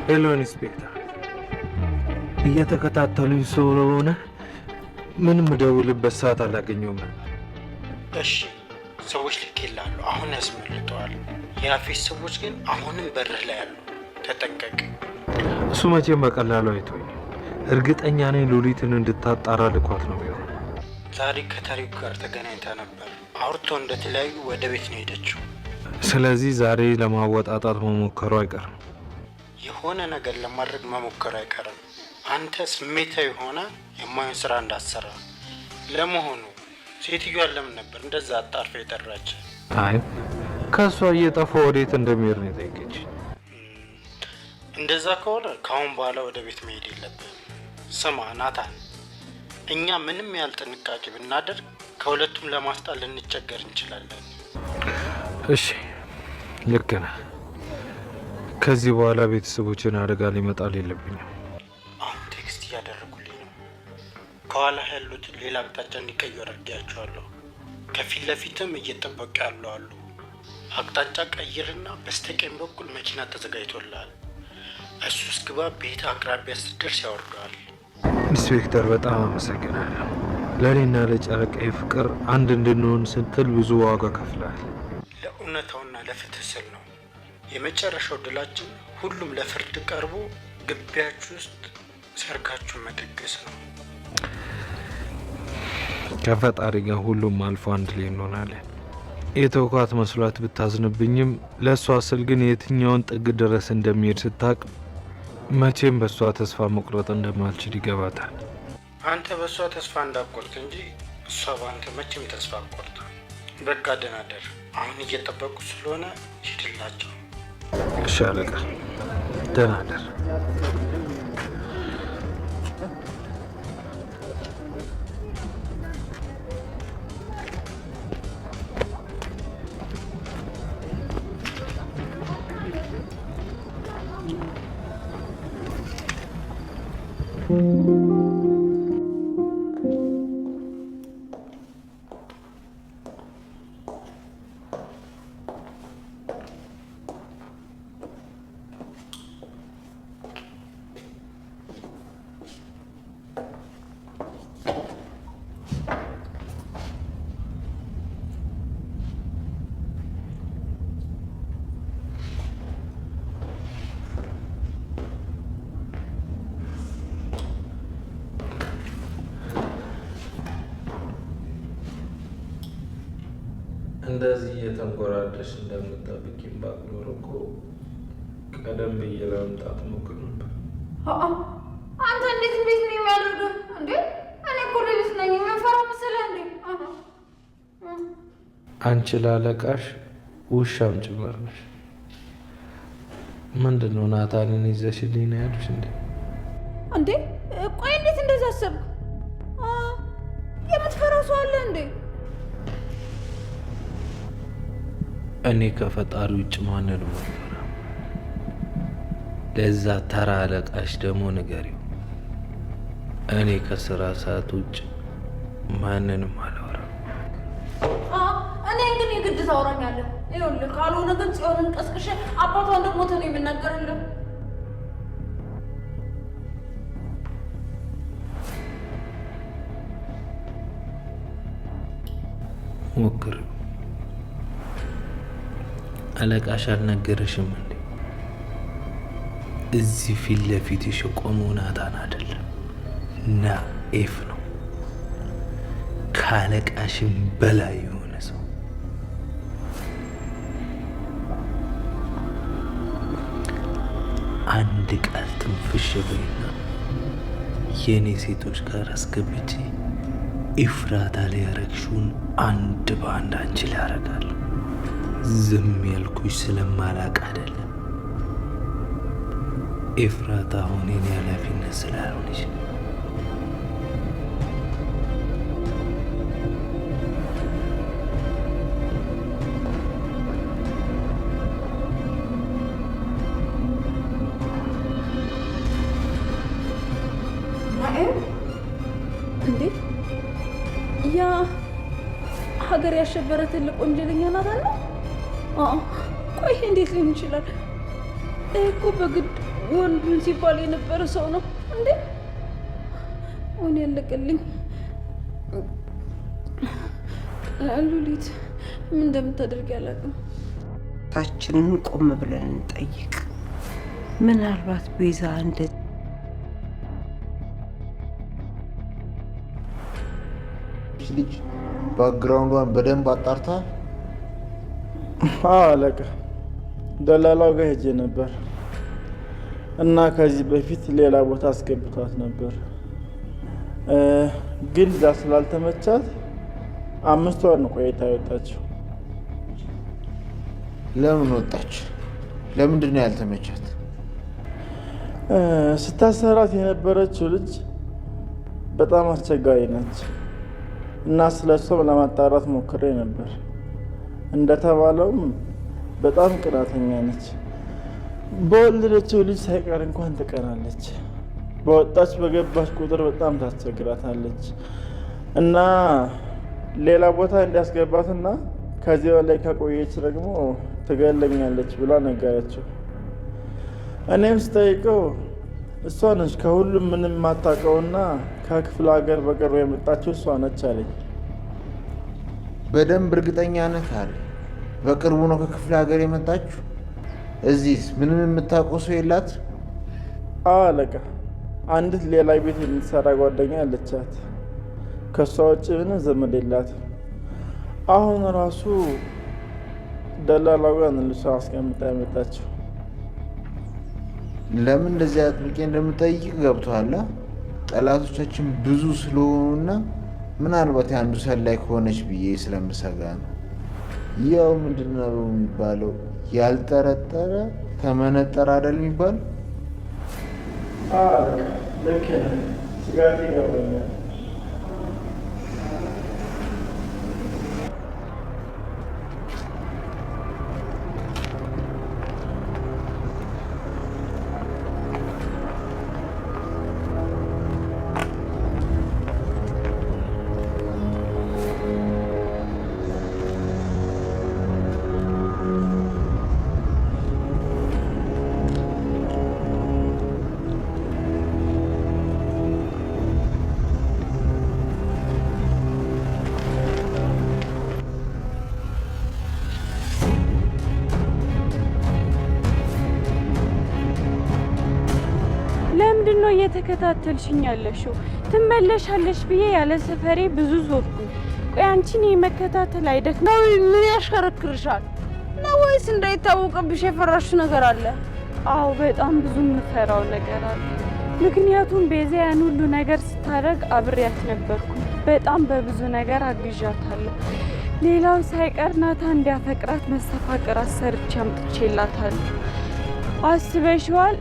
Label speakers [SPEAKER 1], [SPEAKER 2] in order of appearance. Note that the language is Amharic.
[SPEAKER 1] ሄሎ ኢንስፔክተር፣ እየተከታተሉኝ ስለሆነ ምንም ደውልበት ሰዓት አላገኘውም።
[SPEAKER 2] እሺ ሰዎች ልኬልሃለሁ፣ አሁን ያስመልጠዋል። የአፌስ ሰዎች ግን አሁንም በርህ ላይ ያሉ፣ ተጠንቀቅ።
[SPEAKER 1] እሱ መቼም በቀላሉ አይቶኝ፣ እርግጠኛ ነኝ ሉሊትን እንድታጣራ ልኳት ነው የሚሆነው።
[SPEAKER 2] ዛሬ ከታሪኩ ጋር ተገናኝታ ነበር። አውርቶ እንደተለያዩ ወደ ቤት ነው ሄደችው።
[SPEAKER 1] ስለዚህ ዛሬ ለማወጣጣት መሞከሩ አይቀርም።
[SPEAKER 2] የሆነ ነገር ለማድረግ መሞከሩ አይቀርም። አንተ ስሜታዊ ሆነ የማይሆን ስራ እንዳሰራ። ለመሆኑ ሴትዮዋን ለምን ነበር እንደዛ አጣርፈ የጠራች?
[SPEAKER 1] አይ ከሷ እየጠፋ ወዴት እንደሚሄድ ነው የጠየቀች።
[SPEAKER 2] እንደዛ ከሆነ ከአሁን በኋላ ወደ ቤት መሄድ የለብህም። ስማ ናታን፣ እኛ ምንም ያህል ጥንቃቄ ብናደርግ ከሁለቱም ለማስጣል ልንቸገር እንችላለን።
[SPEAKER 1] እሺ ልክ ነህ። ከዚህ በኋላ ቤተሰቦችን አደጋ ሊመጣል የለብኝም።
[SPEAKER 2] አሁን ቴክስት እያደረጉልኝ ነው። ከኋላ ያሉት ሌላ አቅጣጫ እንዲቀዩ አድርጌያቸዋለሁ። ከፊት ለፊትም እየጠበቁ ያሉ አሉ። አቅጣጫ ቀይርና በስተቀኝ በኩል መኪና ተዘጋጅቶልሃል። እሱ እስግባ ቤት አቅራቢያ ስትደርስ ያወርደዋል።
[SPEAKER 1] ኢንስፔክተር በጣም አመሰግናለሁ። ለእኔና ለጨረቃዬ ፍቅር አንድ እንድንሆን ስትል ብዙ ዋጋ ከፍለሃል።
[SPEAKER 2] ለእውነታውና ለፍትህ ስል ነው። የመጨረሻው ድላችን ሁሉም ለፍርድ ቀርቦ ግቢያችሁ ውስጥ ሰርጋችሁን መደገስ ነው።
[SPEAKER 1] ከፈጣሪ ጋር ሁሉም አልፎ አንድ ላይ እንሆናለን። የተውኳት መስሏት ብታዝንብኝም ለእሷ ስል ግን የትኛውን ጥግ ድረስ እንደሚሄድ ስታቅ መቼም በእሷ ተስፋ መቁረጥ እንደማልችል ይገባታል።
[SPEAKER 2] አንተ በእሷ ተስፋ እንዳቆርጥ እንጂ እሷ በአንተ መቼም ተስፋ አቆርጥ። በቃ ደህና ደር። አሁን እየጠበቁ ስለሆነ ሂድላቸው።
[SPEAKER 1] እሺ አለቃ፣ ደህና ደር። እንደዚህ እየተንጎራደሽ እንደምጠብቂኝ ባቅ ኖሮ እኮ ቀደም ብዬ ለመምጣት ሞክር ነበር።
[SPEAKER 3] አንተ እንዴት ነው የሚያደርገው እንዴ? እኔ እኮ ልጅ ነኝ። የምፈራ መሰለህ እንዴ?
[SPEAKER 1] አንቺ ላለቃሽ ውሻም ጭምር ነሽ። ምንድን ነው ናታንን ይዘሽልኝ ነው ያሉሽ እንዴ?
[SPEAKER 3] እንዴ ቆይ እንዴት እንደዛ አሰብክ? የምትፈራው ሰው አለ እንዴ?
[SPEAKER 1] እኔ ከፈጣሪ ውጭ ማንንም አልፈራም። ለዛ ተራ አለቃሽ ደግሞ ንገሪው፣ እኔ ከስራ ሰዓት ውጭ ማንንም አላወራም።
[SPEAKER 3] እኔ ግን የግድ ታወራኛለህ። ይኸውልህ ካልሆነ ግን ጽዮንን ቀስቅሼ አባቷ እንደሞተ ነው የምናገርልህ።
[SPEAKER 1] ሞክሪው። አለቃሽ አልነገረሽም እንዴ? እዚህ ፊት ለፊትሽ የቆመው ናታን አይደለም ናኤፍ ነው። ከአለቃሽም በላይ የሆነ ሰው። አንድ ቃል ትንፍሽ በይና የእኔ ሴቶች ጋር አስገብቼ ኢፍራታ ላይ ያረግሽውን አንድ በአንድ አንቺ ላይ ያረጋል። ዝም ያልኩሽ ስለማላቅ አይደለም። ኤፍራታ አሁን የኔ ኃላፊነት ስላልሆነች
[SPEAKER 3] እንዴ ያ ሀገር ያሸበረ ትልቅ ወንጀለኛ ናት አለ። ቆይ እንዴት ሊሆን ይችላል? እኮ በግድ ወንዱን ሲባል የነበረ ሰው ነው እንዴ? ወን ያለቀልኝ ሉሊት ምን እንደምታደርግ ያላቅም።
[SPEAKER 4] ታችንን ቆም ብለን እንጠይቅ። ምናልባት ቤዛ እንደ
[SPEAKER 5] ልጅ ባክግራውንዷን በደንብ አጣርታ?
[SPEAKER 6] አለቃ ደላላው ጋር ሄጄ ነበር እና ከዚህ በፊት ሌላ ቦታ አስገብቷት ነበር፣ ግን እዛ ስላልተመቻት 5 ወር ነው ቆይታ የወጣችው።
[SPEAKER 5] ለምን ወጣች? ለምንድን ነው ያልተመቻት?
[SPEAKER 6] ስታሰራት የነበረችው ልጅ በጣም አስቸጋሪ ነች እና ስለሷም ለማጣራት ሞክሬ ነበር። እንደተባለውም በጣም ቅናተኛ ነች። በወለደችው ልጅ ሳይቀር እንኳን ትቀናለች። በወጣች በገባች ቁጥር በጣም ታስቸግራታለች እና ሌላ ቦታ እንዲያስገባትና ከዚህ በላይ ከቆየች ደግሞ ትገለኛለች ብላ ነገረችው። እኔም ስጠይቀው እሷ ነች ከሁሉም ምንም የማታውቀውና ከክፍለ ሀገር በቅርቡ የመጣችው እሷ ነች አለኝ።
[SPEAKER 5] በደንብ እርግጠኛ ነህ አለ? በቅርቡ ነው ከክፍለ ሀገር የመጣችው? እዚህስ ምንም የምታውቀው ሰው የላት?
[SPEAKER 6] አለቃ አንዲት ሌላ ቤት የምትሰራ ጓደኛ አለቻት። ከእሷ ውጭ ምንም ዘመድ የላትም። አሁን ራሱ ደላላው ጋር ልሷ አስቀምጣ የመጣችው።
[SPEAKER 5] ለምን እንደዚህ አጥብቄ እንደምጠይቅ ገብቶሃል? ጠላቶቻችን ብዙ ስለሆኑና ምናልባት የአንዱ ሰላይ ከሆነች ብዬ ስለምሰጋ ነው። ያው ምንድነው የሚባለው? ያልጠረጠረ ከመነጠር አይደል የሚባል?
[SPEAKER 6] ልክ ስጋት ይገባኛል።
[SPEAKER 7] ለምንድነው እየተከታተልሽኝ ያለሽው? ትመለሻለሽ ብዬ ያለ ሰፈሬ ብዙ ዞርኩኝ። ቆይ አንቺን የመከታተል አይደክም?
[SPEAKER 3] ምን ያሽከረክርሻል ነው ወይስ እንዳይታወቅብሽ የፈራሽው ነገር አለ?
[SPEAKER 7] አዎ በጣም ብዙ የምፈራው ነገር አለ። ምክንያቱም ቤዛ ያን ሁሉ ነገር ስታደርግ አብሬያት ነበርኩ። በጣም በብዙ ነገር አግዣታለሁ። ሌላው ሳይቀር ናታ እንዲያፈቅራት መስተፋቅር አሰርቼ አምጥቼላታለሁ። አስበሽዋል?